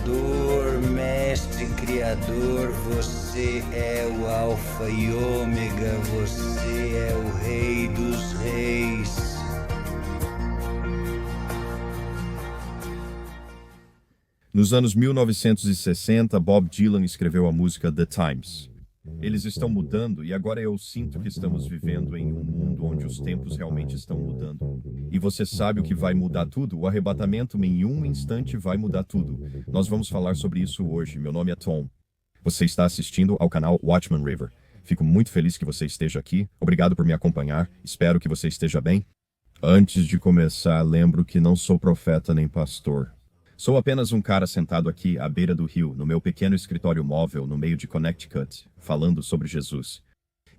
Salvador, Mestre Criador, você é o Alfa e Ômega, você é o Rei dos Reis. Nos anos 1960, Bob Dylan escreveu a música The Times. Eles estão mudando e agora eu sinto que estamos vivendo em um mundo onde os tempos realmente estão mudando. E você sabe o que vai mudar tudo? O arrebatamento em um instante vai mudar tudo. Nós vamos falar sobre isso hoje. Meu nome é Tom. Você está assistindo ao canal Watchman River. Fico muito feliz que você esteja aqui. Obrigado por me acompanhar. Espero que você esteja bem. Antes de começar, lembro que não sou profeta nem pastor. Sou apenas um cara sentado aqui à beira do rio, no meu pequeno escritório móvel no meio de Connecticut, falando sobre Jesus.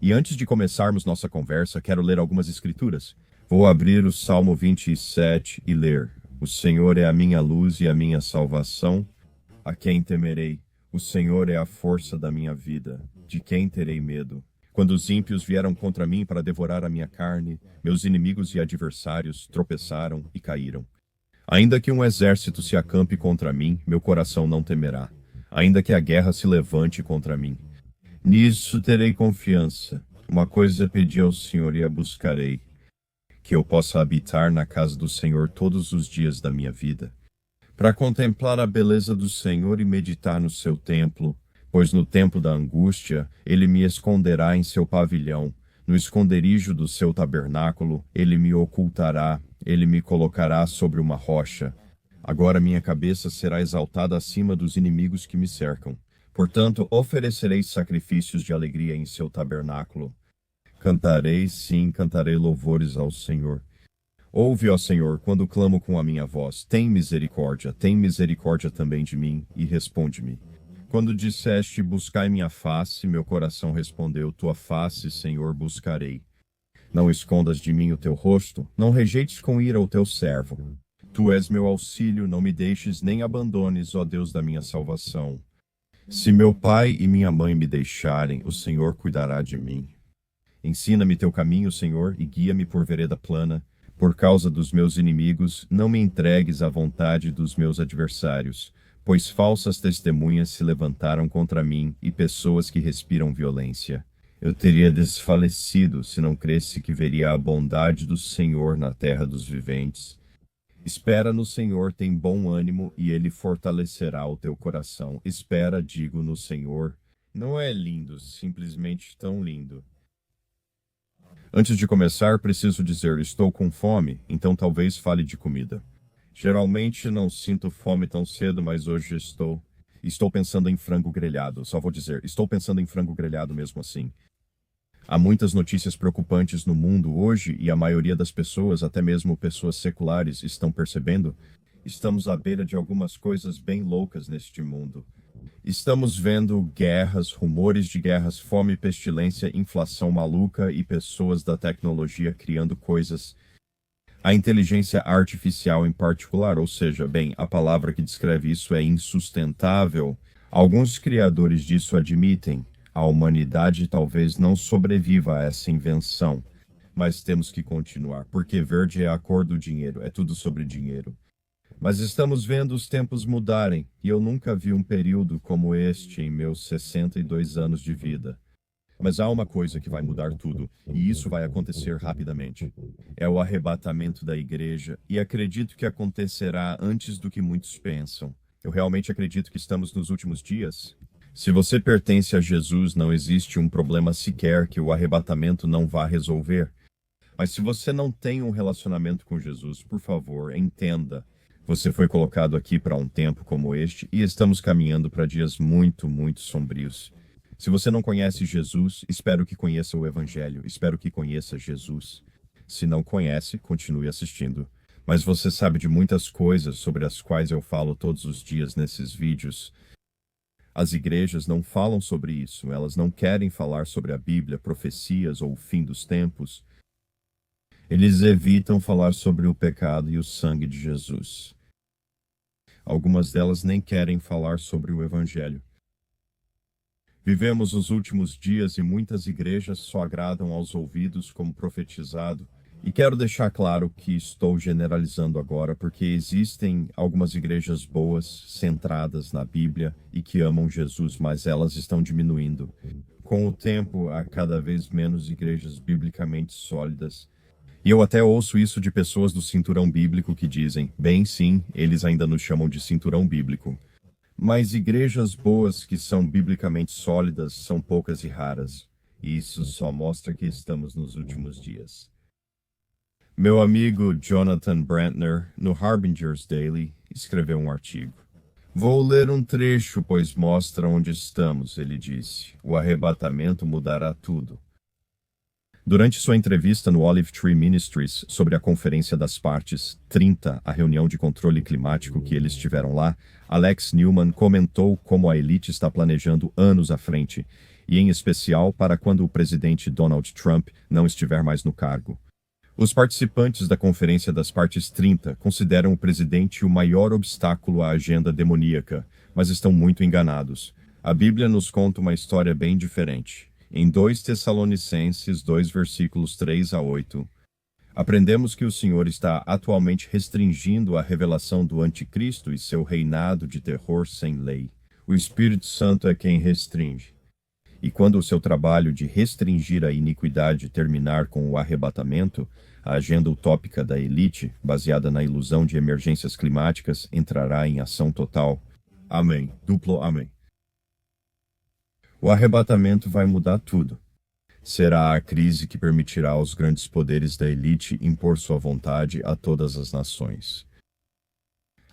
E antes de começarmos nossa conversa, quero ler algumas escrituras. Vou abrir o Salmo 27 e ler: O Senhor é a minha luz e a minha salvação. A quem temerei? O Senhor é a força da minha vida. De quem terei medo? Quando os ímpios vieram contra mim para devorar a minha carne, meus inimigos e adversários tropeçaram e caíram. Ainda que um exército se acampe contra mim, meu coração não temerá. Ainda que a guerra se levante contra mim. Nisso terei confiança. Uma coisa pedi ao Senhor e a buscarei: que eu possa habitar na casa do Senhor todos os dias da minha vida, para contemplar a beleza do Senhor e meditar no seu templo, pois no tempo da angústia ele me esconderá em seu pavilhão. No esconderijo do seu tabernáculo, ele me ocultará, ele me colocará sobre uma rocha. Agora minha cabeça será exaltada acima dos inimigos que me cercam. Portanto, oferecerei sacrifícios de alegria em seu tabernáculo. Cantarei, sim, cantarei louvores ao Senhor. Ouve, ó Senhor, quando clamo com a minha voz. Tem misericórdia também de mim, e responde-me. Quando disseste, buscai minha face, meu coração respondeu, tua face, Senhor, buscarei. Não escondas de mim o teu rosto, não rejeites com ira o teu servo. Tu és meu auxílio, não me deixes nem abandones, ó Deus da minha salvação. Se meu pai e minha mãe me deixarem, o Senhor cuidará de mim. Ensina-me teu caminho, Senhor, e guia-me por vereda plana. Por causa dos meus inimigos, não me entregues à vontade dos meus adversários, pois falsas testemunhas se levantaram contra mim e pessoas que respiram violência. Eu teria desfalecido se não cresse que veria a bondade do Senhor na terra dos viventes. Espera no Senhor, tem bom ânimo, e Ele fortalecerá o teu coração. Espera, digo, no Senhor. Não é lindo, simplesmente tão lindo. Antes de começar, preciso dizer, estou com fome, então talvez fale de comida. Geralmente não sinto fome tão cedo, mas hoje estou. Estou pensando em frango grelhado. Só vou dizer, estou pensando em frango grelhado mesmo assim. Há muitas notícias preocupantes no mundo hoje e a maioria das pessoas, até mesmo pessoas seculares, estão percebendo. Estamos à beira de algumas coisas bem loucas neste mundo. Estamos vendo guerras, rumores de guerras, fome, pestilência, inflação maluca e pessoas da tecnologia criando coisas. A inteligência artificial em particular, ou seja, bem, a palavra que descreve isso é insustentável. Alguns criadores disso admitem, a humanidade talvez não sobreviva a essa invenção, mas temos que continuar, porque verde é a cor do dinheiro, é tudo sobre dinheiro. Mas estamos vendo os tempos mudarem, e eu nunca vi um período como este em meus 62 anos de vida. Mas há uma coisa que vai mudar tudo, e isso vai acontecer rapidamente. É o arrebatamento da igreja, e acredito que acontecerá antes do que muitos pensam. Eu realmente acredito que estamos nos últimos dias. Se você pertence a Jesus, não existe um problema sequer que o arrebatamento não vá resolver. Mas se você não tem um relacionamento com Jesus, por favor, entenda. Você foi colocado aqui para um tempo como este, e estamos caminhando para dias muito, muito sombrios. Se você não conhece Jesus, espero que conheça o Evangelho, espero que conheça Jesus. Se não conhece, continue assistindo. Mas você sabe de muitas coisas sobre as quais eu falo todos os dias nesses vídeos. As igrejas não falam sobre isso, elas não querem falar sobre a Bíblia, profecias ou o fim dos tempos. Eles evitam falar sobre o pecado e o sangue de Jesus. Algumas delas nem querem falar sobre o Evangelho. Vivemos os últimos dias e muitas igrejas só agradam aos ouvidos como profetizado, E quero deixar claro que estou generalizando agora, porque existem algumas igrejas boas, centradas na Bíblia e que amam Jesus, mas elas estão diminuindo. Com o tempo, há cada vez menos igrejas biblicamente sólidas. E eu até ouço isso de pessoas do cinturão bíblico que dizem, bem, sim, eles ainda nos chamam de cinturão bíblico. Mas igrejas boas que são biblicamente sólidas são poucas e raras. E isso só mostra que estamos nos últimos dias. Meu amigo Jonathan Brantner, no Harbinger's Daily, escreveu um artigo. Vou ler um trecho, pois mostra onde estamos, ele disse. O arrebatamento mudará tudo. Durante sua entrevista no Olive Tree Ministries sobre a Conferência das Partes 30, a reunião de controle climático que eles tiveram lá, Alex Newman comentou como a elite está planejando anos à frente, e em especial para quando o presidente Donald Trump não estiver mais no cargo. Os participantes da Conferência das Partes 30 consideram o presidente o maior obstáculo à agenda demoníaca, mas estão muito enganados. A Bíblia nos conta uma história bem diferente. Em 2 Tessalonicenses 2 versículos 3 a 8, aprendemos que o Senhor está atualmente restringindo a revelação do Anticristo e seu reinado de terror sem lei. O Espírito Santo é quem restringe. E quando o seu trabalho de restringir a iniquidade terminar com o arrebatamento, a agenda utópica da elite, baseada na ilusão de emergências climáticas, entrará em ação total. Amém. Duplo amém. O arrebatamento vai mudar tudo. Será a crise que permitirá aos grandes poderes da elite impor sua vontade a todas as nações.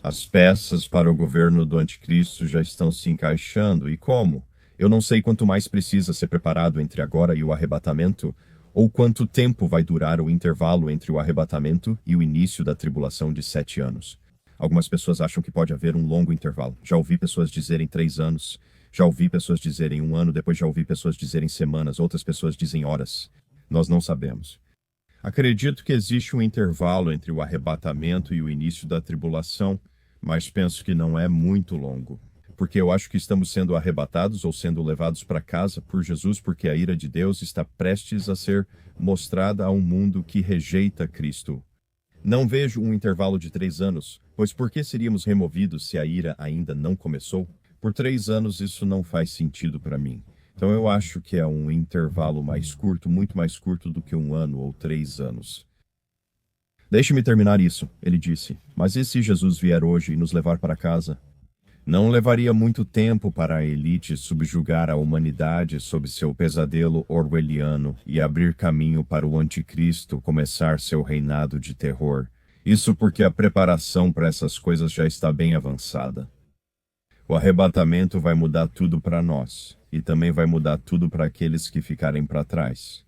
As peças para o governo do Anticristo já estão se encaixando, e como? Eu não sei quanto mais precisa ser preparado entre agora e o arrebatamento, ou quanto tempo vai durar o intervalo entre o arrebatamento e o início da tribulação de 7 anos. Algumas pessoas acham que pode haver um longo intervalo. Já ouvi pessoas dizerem 3 anos, já ouvi pessoas dizerem 1 ano, depois já ouvi pessoas dizerem semanas, outras pessoas dizem horas. Nós não sabemos. Acredito que existe um intervalo entre o arrebatamento e o início da tribulação, mas penso que não é muito longo. Porque eu acho que estamos sendo arrebatados ou sendo levados para casa por Jesus, porque a ira de Deus está prestes a ser mostrada a um mundo que rejeita Cristo. Não vejo um intervalo de 3 anos, pois por que seríamos removidos se a ira ainda não começou? Por 3 anos isso não faz sentido para mim. Então eu acho que é um intervalo mais curto, muito mais curto do que 1 ano ou 3 anos. Deixe-me terminar isso, ele disse. Mas e se Jesus vier hoje e nos levar para casa? Não levaria muito tempo para a elite subjugar a humanidade sob seu pesadelo orwelliano e abrir caminho para o anticristo começar seu reinado de terror. Isso porque a preparação para essas coisas já está bem avançada. O arrebatamento vai mudar tudo para nós, e também vai mudar tudo para aqueles que ficarem para trás.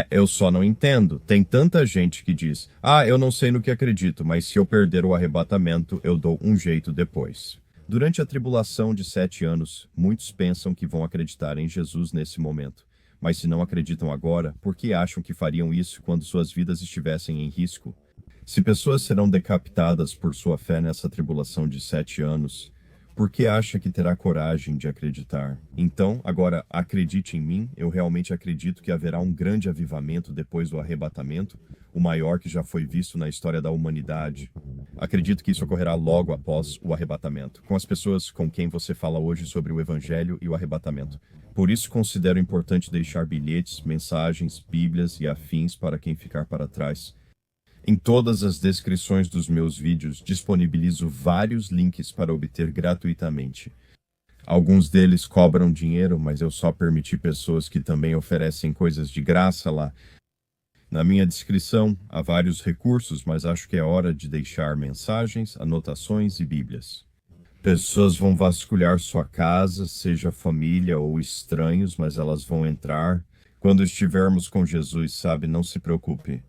Eu só não entendo. Tem tanta gente que diz, eu não sei no que acredito, mas se eu perder o arrebatamento, eu dou um jeito depois. Durante a tribulação de 7 anos, muitos pensam que vão acreditar em Jesus nesse momento. Mas se não acreditam agora, por que acham que fariam isso quando suas vidas estivessem em risco? Se pessoas serão decapitadas por sua fé nessa tribulação de 7 anos, por que acha que terá coragem de acreditar? Então, agora, acredite em mim, eu realmente acredito que haverá um grande avivamento depois do arrebatamento, o maior que já foi visto na história da humanidade. Acredito que isso ocorrerá logo após o arrebatamento, com as pessoas com quem você fala hoje sobre o Evangelho e o arrebatamento. Por isso considero importante deixar bilhetes, mensagens, bíblias e afins para quem ficar para trás. Em todas as descrições dos meus vídeos, disponibilizo vários links para obter gratuitamente. Alguns deles cobram dinheiro, mas eu só permiti pessoas que também oferecem coisas de graça lá. Na minha descrição, há vários recursos, mas acho que é hora de deixar mensagens, anotações e bíblias. Pessoas vão vasculhar sua casa, seja família ou estranhos, mas elas vão entrar. Quando estivermos com Jesus, sabe, não se preocupe.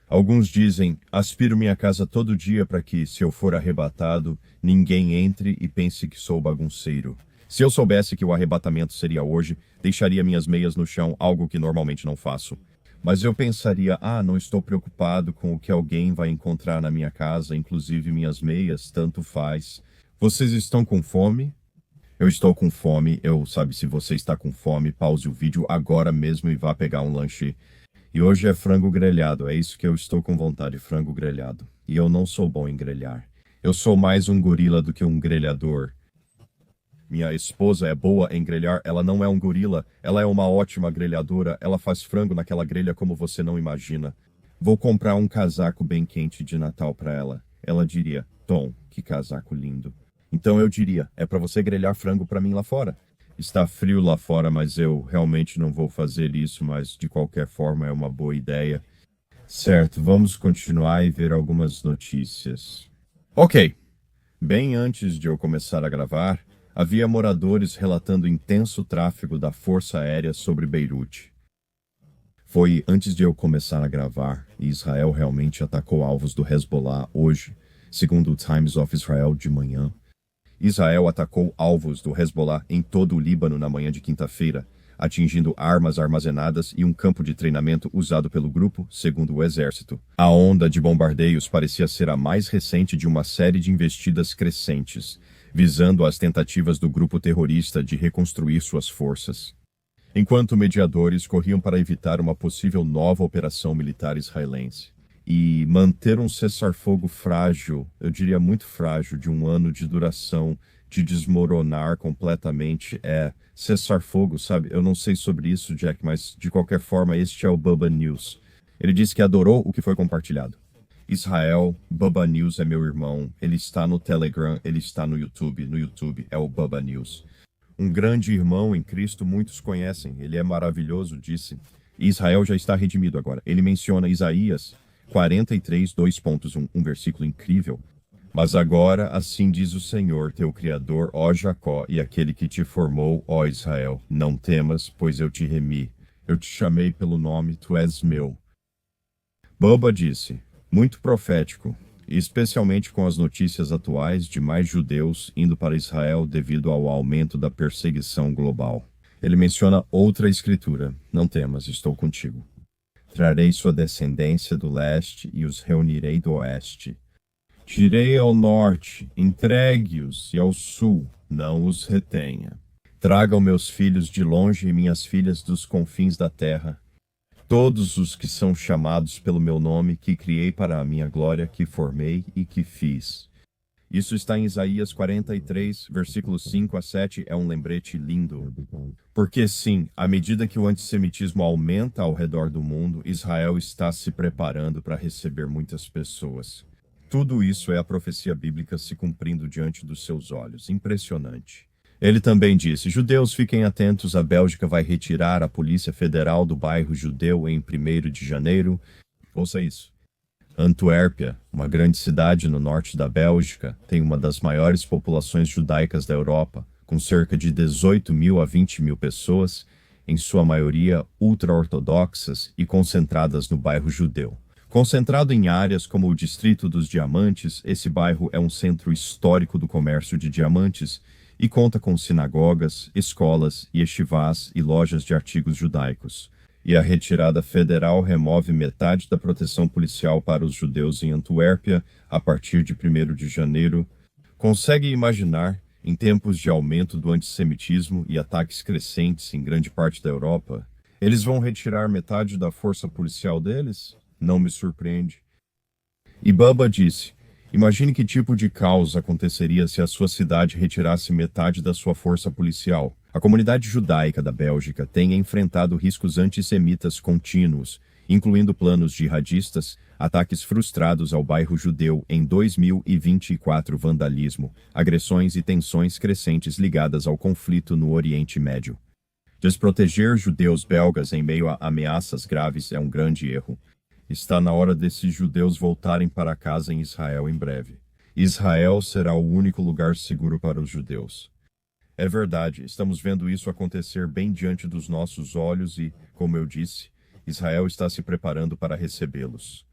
Alguns dizem, aspiro minha casa todo dia para que, se eu for arrebatado, ninguém entre e pense que sou bagunceiro. Se eu soubesse que o arrebatamento seria hoje, deixaria minhas meias no chão, algo que normalmente não faço. Mas eu pensaria, não estou preocupado com o que alguém vai encontrar na minha casa, inclusive minhas meias, tanto faz. Vocês estão com fome? Eu estou com fome. Se você está com fome, pause o vídeo agora mesmo e vá pegar um lanche. E hoje é frango grelhado, é isso que eu estou com vontade, frango grelhado. E eu não sou bom em grelhar. Eu sou mais um gorila do que um grelhador. Minha esposa é boa em grelhar, ela não é um gorila, ela é uma ótima grelhadora, ela faz frango naquela grelha como você não imagina. Vou comprar um casaco bem quente de Natal para ela. Ela diria, Tom, que casaco lindo. Então eu diria, é para você grelhar frango para mim lá fora. Está frio lá fora, mas eu realmente não vou fazer isso, mas de qualquer forma é uma boa ideia. Certo, vamos continuar e ver algumas notícias. Ok, bem antes de eu começar a gravar, havia moradores relatando intenso tráfego da Força Aérea sobre Beirute. Foi antes de eu começar a gravar, e Israel realmente atacou alvos do Hezbollah hoje, segundo o Times of Israel de manhã. Israel atacou alvos do Hezbollah em todo o Líbano na manhã de quinta-feira, atingindo armas armazenadas e um campo de treinamento usado pelo grupo, segundo o exército. A onda de bombardeios parecia ser a mais recente de uma série de investidas crescentes, visando as tentativas do grupo terrorista de reconstruir suas forças. Enquanto mediadores corriam para evitar uma possível nova operação militar israelense. E manter um cessar-fogo frágil, eu diria muito frágil, de 1 ano de duração, de desmoronar completamente, é cessar-fogo, sabe? Eu não sei sobre isso, Jack, mas de qualquer forma, este é o Bubba News. Ele disse que adorou o que foi compartilhado. Israel, Bubba News é meu irmão, ele está no Telegram, ele está no YouTube é o Bubba News. Um grande irmão em Cristo, muitos conhecem, ele é maravilhoso, disse. E Israel já está redimido agora. Ele menciona Isaías 43, 2.1, um versículo incrível. Mas agora, assim diz o Senhor, teu Criador, ó Jacó, e aquele que te formou, ó Israel. Não temas, pois eu te remi. Eu te chamei pelo nome, tu és meu. Bubba disse, muito profético, e especialmente com as notícias atuais de mais judeus indo para Israel devido ao aumento da perseguição global. Ele menciona outra escritura, não temas, estou contigo. Trarei sua descendência do leste e os reunirei do oeste. Tirei ao norte, entregue-os, e ao sul, não os retenha. Tragam meus filhos de longe e minhas filhas dos confins da terra. Todos os que são chamados pelo meu nome, que criei para a minha glória, que formei e que fiz. Isso está em Isaías 43, versículos 5 a 7, é um lembrete lindo. Porque sim, à medida que o antissemitismo aumenta ao redor do mundo, Israel está se preparando para receber muitas pessoas. Tudo isso é a profecia bíblica se cumprindo diante dos seus olhos. Impressionante. Ele também disse, judeus fiquem atentos, a Bélgica vai retirar a Polícia Federal do bairro judeu em 1º de janeiro. Ouça isso. Antuérpia, uma grande cidade no norte da Bélgica, tem uma das maiores populações judaicas da Europa, com cerca de 18 mil a 20 mil pessoas, em sua maioria ultra-ortodoxas e concentradas no bairro judeu. Concentrado em áreas como o Distrito dos Diamantes, esse bairro é um centro histórico do comércio de diamantes e conta com sinagogas, escolas, yeshivás e lojas de artigos judaicos. E a retirada federal remove metade da proteção policial para os judeus em Antuérpia a partir de 1º de janeiro. Consegue imaginar, em tempos de aumento do antissemitismo e ataques crescentes em grande parte da Europa, eles vão retirar metade da força policial deles? Não me surpreende. E Bubba disse, imagine que tipo de caos aconteceria se a sua cidade retirasse metade da sua força policial. A comunidade judaica da Bélgica tem enfrentado riscos antissemitas contínuos, incluindo planos jihadistas, ataques frustrados ao bairro judeu em 2024, vandalismo, agressões e tensões crescentes ligadas ao conflito no Oriente Médio. Desproteger judeus belgas em meio a ameaças graves é um grande erro. Está na hora desses judeus voltarem para casa em Israel em breve. Israel será o único lugar seguro para os judeus. É verdade, estamos vendo isso acontecer bem diante dos nossos olhos e, como eu disse, Israel está se preparando para recebê-los.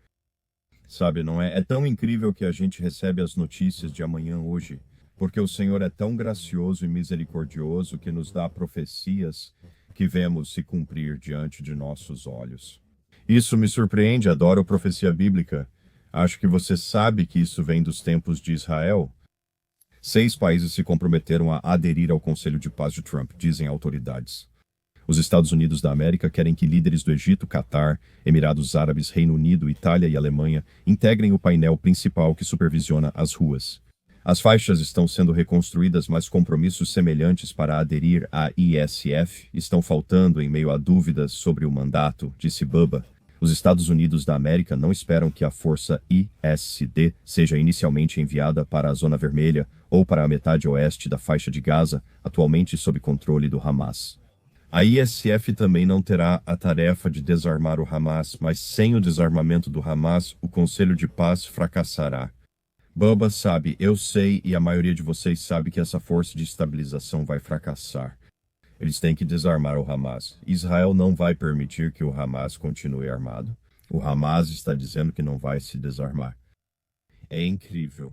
Sabe, não é? É tão incrível que a gente recebe as notícias de amanhã hoje, porque o Senhor é tão gracioso e misericordioso que nos dá profecias que vemos se cumprir diante de nossos olhos. Isso me surpreende, adoro profecia bíblica. Acho que você sabe que isso vem dos tempos de Israel. 6 países se comprometeram a aderir ao Conselho de Paz de Trump, dizem autoridades. Os Estados Unidos da América querem que líderes do Egito, Catar, Emirados Árabes, Reino Unido, Itália e Alemanha integrem o painel principal que supervisiona as ruas. As faixas estão sendo reconstruídas, mas compromissos semelhantes para aderir à ISF estão faltando em meio a dúvidas sobre o mandato, disse Bubba. Os Estados Unidos da América não esperam que a força ISD seja inicialmente enviada para a Zona Vermelha ou para a metade oeste da faixa de Gaza, atualmente sob controle do Hamas. A ISF também não terá a tarefa de desarmar o Hamas, mas sem o desarmamento do Hamas, o Conselho de Paz fracassará. Bubba sabe, eu sei e a maioria de vocês sabe que essa força de estabilização vai fracassar. Eles têm que desarmar o Hamas. Israel não vai permitir que o Hamas continue armado. O Hamas está dizendo que não vai se desarmar. É incrível.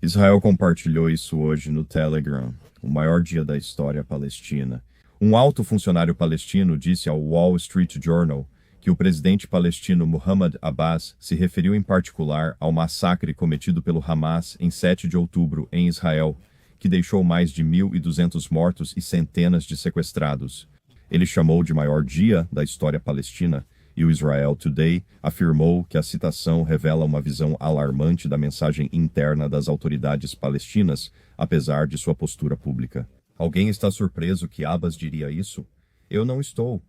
Israel compartilhou isso hoje no Telegram, o maior dia da história palestina. Um alto funcionário palestino disse ao Wall Street Journal que o presidente palestino Muhammad Abbas se referiu em particular ao massacre cometido pelo Hamas em 7 de outubro em Israel, que deixou mais de 1.200 mortos e centenas de sequestrados. Ele chamou de maior dia da história palestina, e o Israel Today afirmou que a citação revela uma visão alarmante da mensagem interna das autoridades palestinas, apesar de sua postura pública. Alguém está surpreso que Abbas diria isso? Eu não estou,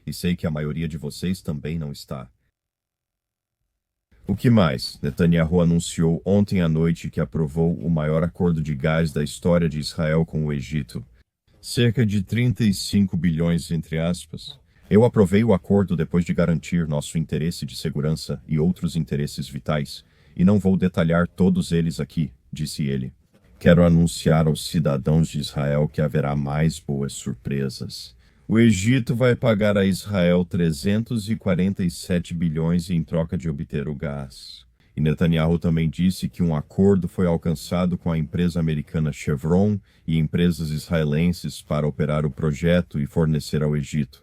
e sei que a maioria de vocês também não está. O que mais? Netanyahu anunciou ontem à noite que aprovou o maior acordo de gás da história de Israel com o Egito. Cerca de 35 bilhões, entre aspas. Eu aprovei o acordo depois de garantir nosso interesse de segurança e outros interesses vitais, e não vou detalhar todos eles aqui, disse ele. Quero anunciar aos cidadãos de Israel que haverá mais boas surpresas. O Egito vai pagar a Israel 347 bilhões em troca de obter o gás. E Netanyahu também disse que um acordo foi alcançado com a empresa americana Chevron e empresas israelenses para operar o projeto e fornecer ao Egito.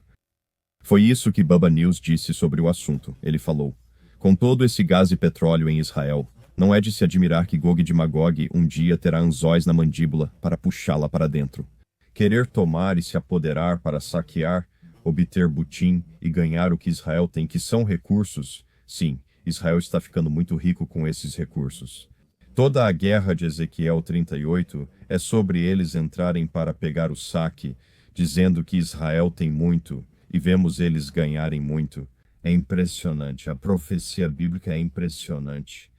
Foi isso que Bubba News disse sobre o assunto. Ele falou: com todo esse gás e petróleo em Israel, não é de se admirar que Gog de Magog um dia terá anzóis na mandíbula para puxá-la para dentro. Querer tomar e se apoderar para saquear, obter butim e ganhar o que Israel tem, que são recursos. Sim, Israel está ficando muito rico com esses recursos. Toda a guerra de Ezequiel 38 é sobre eles entrarem para pegar o saque, dizendo que Israel tem muito, e vemos eles ganharem muito. É impressionante, a profecia bíblica é impressionante.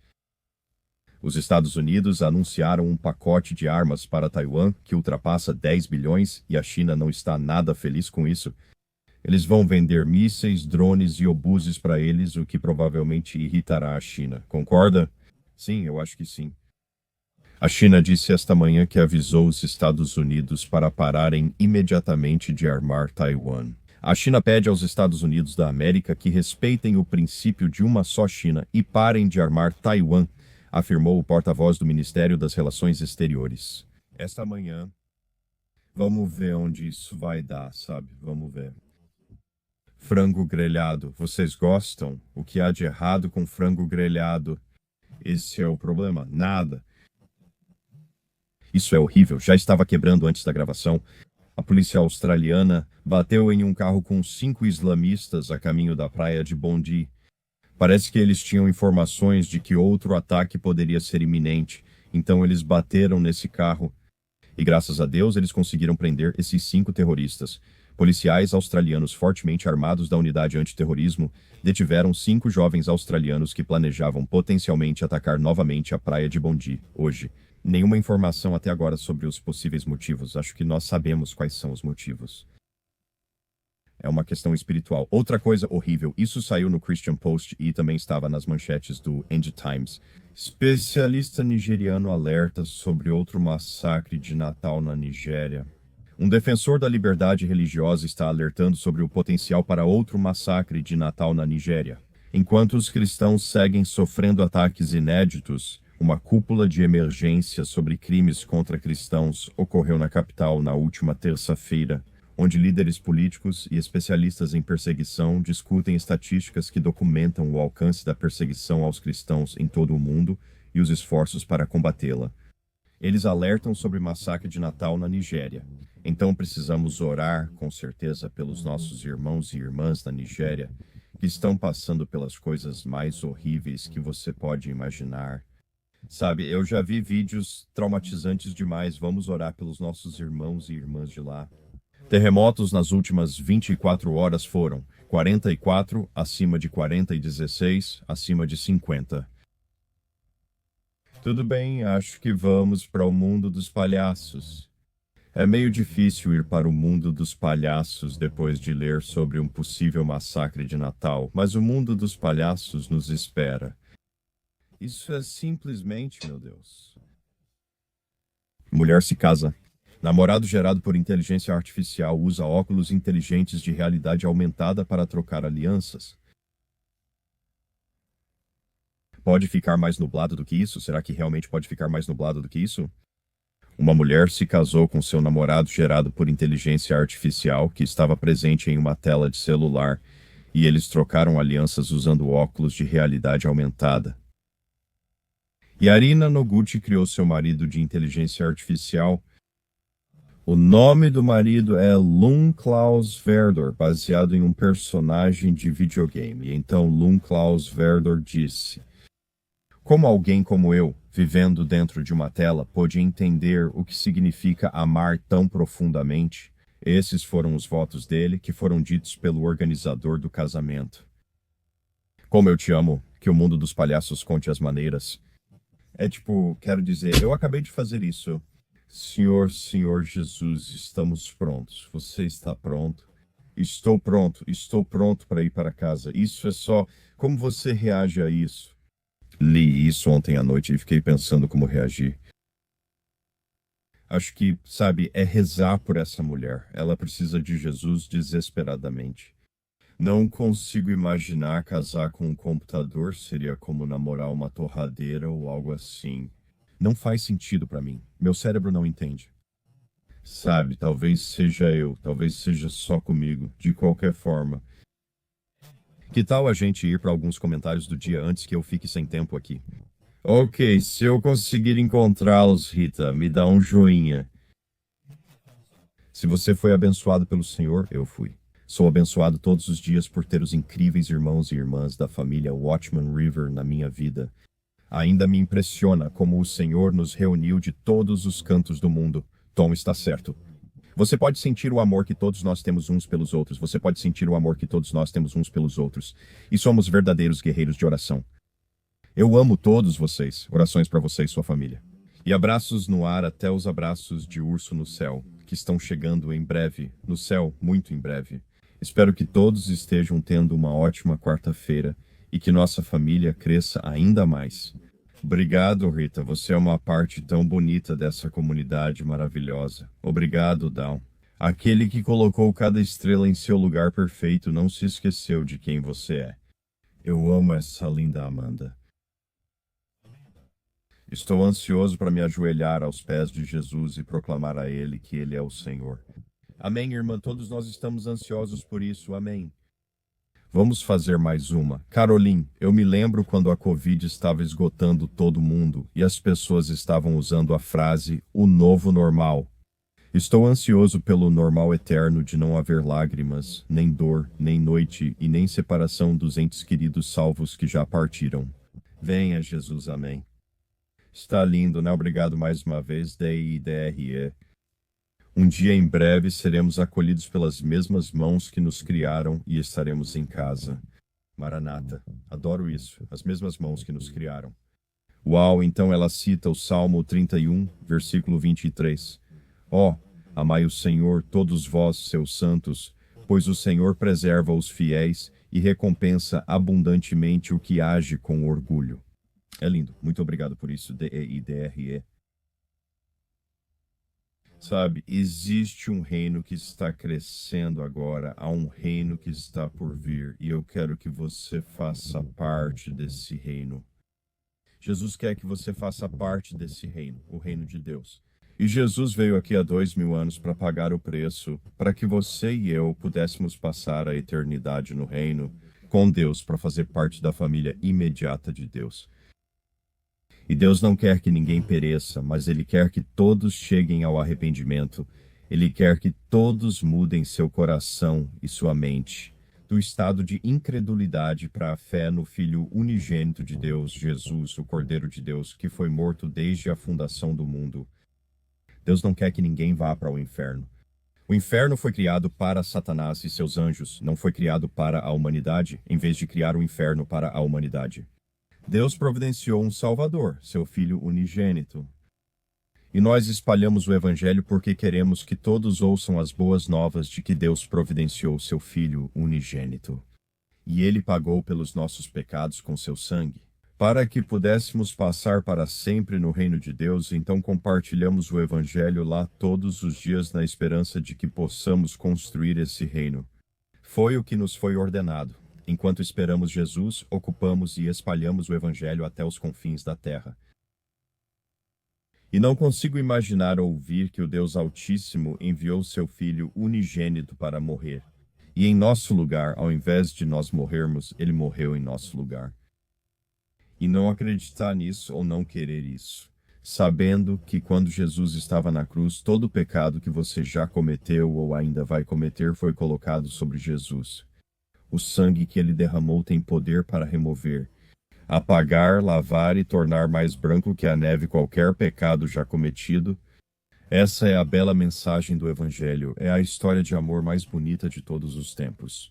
Os Estados Unidos anunciaram um pacote de armas para Taiwan que ultrapassa 10 bilhões e a China não está nada feliz com isso. Eles vão vender mísseis, drones e obuses para eles, o que provavelmente irritará a China. Concorda? Sim, eu acho que sim. A China disse esta manhã que avisou os Estados Unidos para pararem imediatamente de armar Taiwan. A China pede aos Estados Unidos da América que respeitem o princípio de uma só China e parem de armar Taiwan, afirmou o porta-voz do Ministério das Relações Exteriores. Esta manhã, vamos ver onde isso vai dar, sabe? Vamos ver. Frango grelhado. Vocês gostam? O que há de errado com frango grelhado? Esse é o problema? Nada. Isso é horrível. Já estava quebrando antes da gravação. A polícia australiana bateu em um carro com 5 islamistas a caminho da praia de Bondi. Parece que eles tinham informações de que outro ataque poderia ser iminente, então eles bateram nesse carro. E graças a Deus eles conseguiram prender esses 5 terroristas. Policiais australianos fortemente armados da unidade antiterrorismo detiveram 5 jovens australianos que planejavam potencialmente atacar novamente a praia de Bondi, hoje. Nenhuma informação até agora sobre os possíveis motivos. Acho que nós sabemos quais são os motivos. É uma questão espiritual. Outra coisa horrível, isso saiu no Christian Post e também estava nas manchetes do End Times. Especialista nigeriano alerta sobre outro massacre de Natal na Nigéria. Um defensor da liberdade religiosa está alertando sobre o potencial para outro massacre de Natal na Nigéria. Enquanto os cristãos seguem sofrendo ataques inéditos, uma cúpula de emergência sobre crimes contra cristãos ocorreu na capital na última terça-feira, onde líderes políticos e especialistas em perseguição discutem estatísticas que documentam o alcance da perseguição aos cristãos em todo o mundo e os esforços para combatê-la. Eles alertam sobre massacre de Natal na Nigéria. Então precisamos orar, com certeza, pelos nossos irmãos e irmãs da Nigéria, que estão passando pelas coisas mais horríveis que você pode imaginar. Sabe, eu já vi vídeos traumatizantes demais. Vamos orar pelos nossos irmãos e irmãs de lá. Terremotos nas últimas 24 horas foram 44, acima de 40 e 16, acima de 50. Tudo bem, acho que vamos para o mundo dos palhaços. É meio difícil ir para o mundo dos palhaços depois de ler sobre um possível massacre de Natal, mas o mundo dos palhaços nos espera. Isso é simplesmente, meu Deus. Mulher se casa. Namorado gerado por inteligência artificial usa óculos inteligentes de realidade aumentada para trocar alianças. Pode ficar mais nublado do que isso? Será que realmente pode ficar mais nublado do que isso? Uma mulher se casou com seu namorado gerado por inteligência artificial que estava presente em uma tela de celular e eles trocaram alianças usando óculos de realidade aumentada. Yarina Noguchi criou seu marido de inteligência artificial. O nome do marido é Lun Klaus Verdor, baseado em um personagem de videogame. Então Lun Klaus Verdor disse: como alguém como eu, vivendo dentro de uma tela, pôde entender o que significa amar tão profundamente, esses foram os votos dele que foram ditos pelo organizador do casamento. Como eu te amo, que o mundo dos palhaços conte as maneiras. Quero dizer, eu acabei de fazer isso. Senhor Jesus, estamos prontos. Você está pronto? Estou pronto para ir para casa. Isso é só... Como você reage a isso? Li isso ontem à noite e fiquei pensando como reagir. Acho que, sabe, é rezar por essa mulher. Ela precisa de Jesus desesperadamente. Não consigo imaginar casar com um computador. Seria como namorar uma torradeira ou algo assim. Não faz sentido para mim. Meu cérebro não entende. Sabe, talvez seja eu, talvez seja só comigo. De qualquer forma. Que tal a gente ir para alguns comentários do dia antes que eu fique sem tempo aqui? Ok, se eu conseguir encontrá-los, Rita, me dá um joinha. Se você foi abençoado pelo Senhor, eu fui. Sou abençoado todos os dias por ter os incríveis irmãos e irmãs da família Watchman River na minha vida. Ainda me impressiona como o Senhor nos reuniu de todos os cantos do mundo. Tom está certo. Você pode sentir o amor que todos nós temos uns pelos outros. Você pode sentir o amor que todos nós temos uns pelos outros. E somos verdadeiros guerreiros de oração. Eu amo todos vocês. Orações para você e sua família. E abraços no ar até os abraços de urso no céu, que estão chegando em breve. No céu, muito em breve. Espero que todos estejam tendo uma ótima quarta-feira e que nossa família cresça ainda mais. Obrigado, Rita. Você é uma parte tão bonita dessa comunidade maravilhosa. Obrigado, Down. Aquele que colocou cada estrela em seu lugar perfeito não se esqueceu de quem você é. Eu amo essa linda Amanda. Estou ansioso para me ajoelhar aos pés de Jesus e proclamar a Ele que Ele é o Senhor. Amém, irmã. Todos nós estamos ansiosos por isso. Amém. Vamos fazer mais uma. Caroline, eu me lembro quando a Covid estava esgotando todo mundo e as pessoas estavam usando a frase "o novo normal". Estou ansioso pelo normal eterno de não haver lágrimas, nem dor, nem noite e nem separação dos entes queridos salvos que já partiram. Venha, Jesus. Amém. Está lindo, né? Obrigado mais uma vez, DIDRE. Um dia em breve seremos acolhidos pelas mesmas mãos que nos criaram e estaremos em casa. Maranata. Adoro isso. As mesmas mãos que nos criaram. Uau, então ela cita o Salmo 31, versículo 23. Ó, amai o Senhor, todos vós, seus santos, pois o Senhor preserva os fiéis e recompensa abundantemente o que age com orgulho. É lindo. Muito obrigado por isso, DEIDRE. Sabe, existe um reino que está crescendo agora, há um reino que está por vir, e eu quero que você faça parte desse reino. Jesus quer que você faça parte desse reino, o reino de Deus. E Jesus veio aqui há 2000 anos para pagar o preço, para que você e eu pudéssemos passar a eternidade no reino com Deus, para fazer parte da família imediata de Deus. E Deus não quer que ninguém pereça, mas Ele quer que todos cheguem ao arrependimento. Ele quer que todos mudem seu coração e sua mente, do estado de incredulidade para a fé no Filho unigênito de Deus, Jesus, o Cordeiro de Deus, que foi morto desde a fundação do mundo. Deus não quer que ninguém vá para o inferno. O inferno foi criado para Satanás e seus anjos, não foi criado para a humanidade, em vez de criar o inferno para a humanidade. Deus providenciou um Salvador, seu Filho unigênito. E nós espalhamos o Evangelho porque queremos que todos ouçam as boas novas de que Deus providenciou seu Filho unigênito. E Ele pagou pelos nossos pecados com seu sangue. Para que pudéssemos passar para sempre no reino de Deus, então compartilhamos o Evangelho lá todos os dias na esperança de que possamos construir esse reino. Foi o que nos foi ordenado. Enquanto esperamos Jesus, ocupamos e espalhamos o Evangelho até os confins da terra. E não consigo imaginar ou ouvir que o Deus Altíssimo enviou seu Filho unigênito para morrer. E em nosso lugar, ao invés de nós morrermos, ele morreu em nosso lugar. E não acreditar nisso ou não querer isso, sabendo que quando Jesus estava na cruz, todo o pecado que você já cometeu ou ainda vai cometer foi colocado sobre Jesus. O sangue que ele derramou tem poder para remover, apagar, lavar e tornar mais branco que a neve qualquer pecado já cometido. Essa é a bela mensagem do Evangelho, é a história de amor mais bonita de todos os tempos.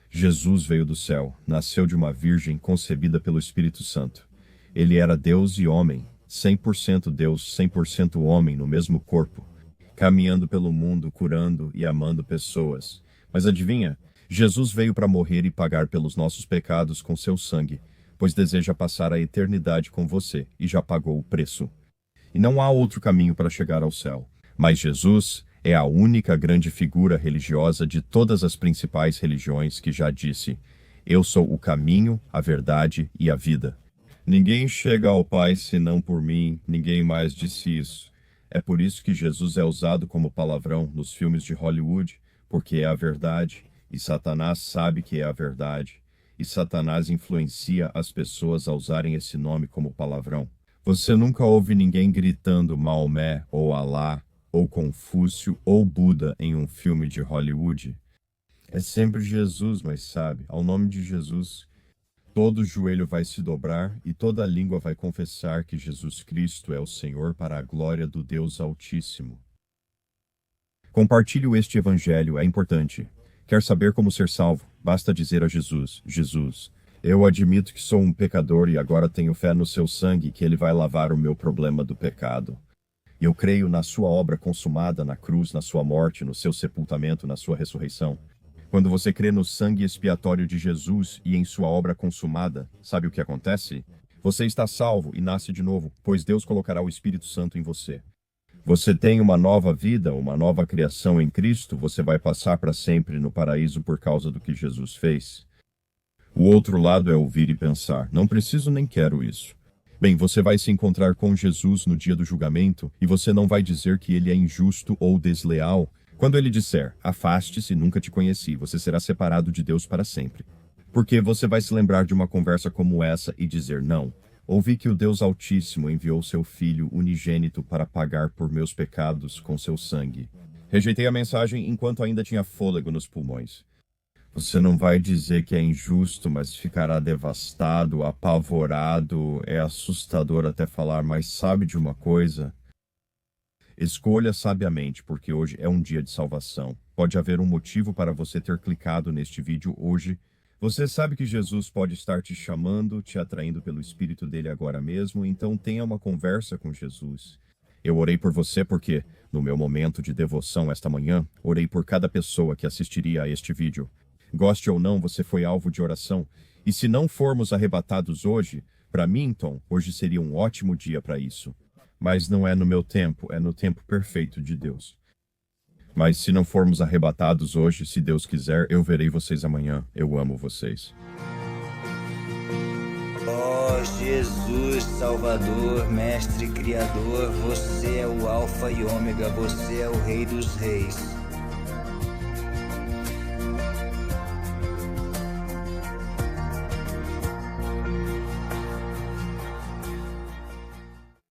Jesus veio do céu, nasceu de uma virgem concebida pelo Espírito Santo. Ele era Deus e homem, 100% Deus, 100% homem no mesmo corpo, caminhando pelo mundo, curando e amando pessoas. Mas adivinha? Jesus veio para morrer e pagar pelos nossos pecados com seu sangue, pois deseja passar a eternidade com você e já pagou o preço. E não há outro caminho para chegar ao céu. Mas Jesus é a única grande figura religiosa de todas as principais religiões que já disse: eu sou o caminho, a verdade e a vida. Ninguém chega ao Pai senão por mim, ninguém mais disse isso. É por isso que Jesus é usado como palavrão nos filmes de Hollywood, porque é a verdade, e Satanás sabe que é a verdade, e Satanás influencia as pessoas a usarem esse nome como palavrão. Você nunca ouve ninguém gritando Maomé ou Alá, ou Confúcio, ou Buda em um filme de Hollywood. É sempre Jesus, mas sabe, ao nome de Jesus, todo joelho vai se dobrar e toda língua vai confessar que Jesus Cristo é o Senhor para a glória do Deus Altíssimo. Compartilhe este Evangelho, é importante. Quer saber como ser salvo? Basta dizer a Jesus: Jesus, eu admito que sou um pecador e agora tenho fé no seu sangue que ele vai lavar o meu problema do pecado. Eu creio na sua obra consumada na cruz, na sua morte, no seu sepultamento, na sua ressurreição. Quando você crê no sangue expiatório de Jesus e em sua obra consumada, sabe o que acontece? Você está salvo e nasce de novo, pois Deus colocará o Espírito Santo em você. Você tem uma nova vida, uma nova criação em Cristo, você vai passar para sempre no paraíso por causa do que Jesus fez. O outro lado é ouvir e pensar: não preciso nem quero isso. Bem, você vai se encontrar com Jesus no dia do julgamento e você não vai dizer que ele é injusto ou desleal. Quando ele disser: afaste-se, nunca te conheci, você será separado de Deus para sempre. Porque você vai se lembrar de uma conversa como essa e dizer: não, ouvi que o Deus Altíssimo enviou seu Filho unigênito para pagar por meus pecados com seu sangue. Rejeitei a mensagem enquanto ainda tinha fôlego nos pulmões. Você não vai dizer que é injusto, mas ficará devastado, apavorado. É assustador até falar, mas sabe de uma coisa? Escolha sabiamente, porque hoje é um dia de salvação. Pode haver um motivo para você ter clicado neste vídeo hoje. Você sabe que Jesus pode estar te chamando, te atraindo pelo Espírito dele agora mesmo, então tenha uma conversa com Jesus. Eu orei por você porque, no meu momento de devoção esta manhã, orei por cada pessoa que assistiria a este vídeo. Goste ou não, você foi alvo de oração. E se não formos arrebatados hoje, para mim, então, hoje seria um ótimo dia para isso. Mas não é no meu tempo, é no tempo perfeito de Deus. Mas se não formos arrebatados hoje, se Deus quiser, eu verei vocês amanhã. Eu amo vocês. Ó Jesus, Salvador, Mestre, Criador, você é o Alfa e Ômega, você é o Rei dos Reis.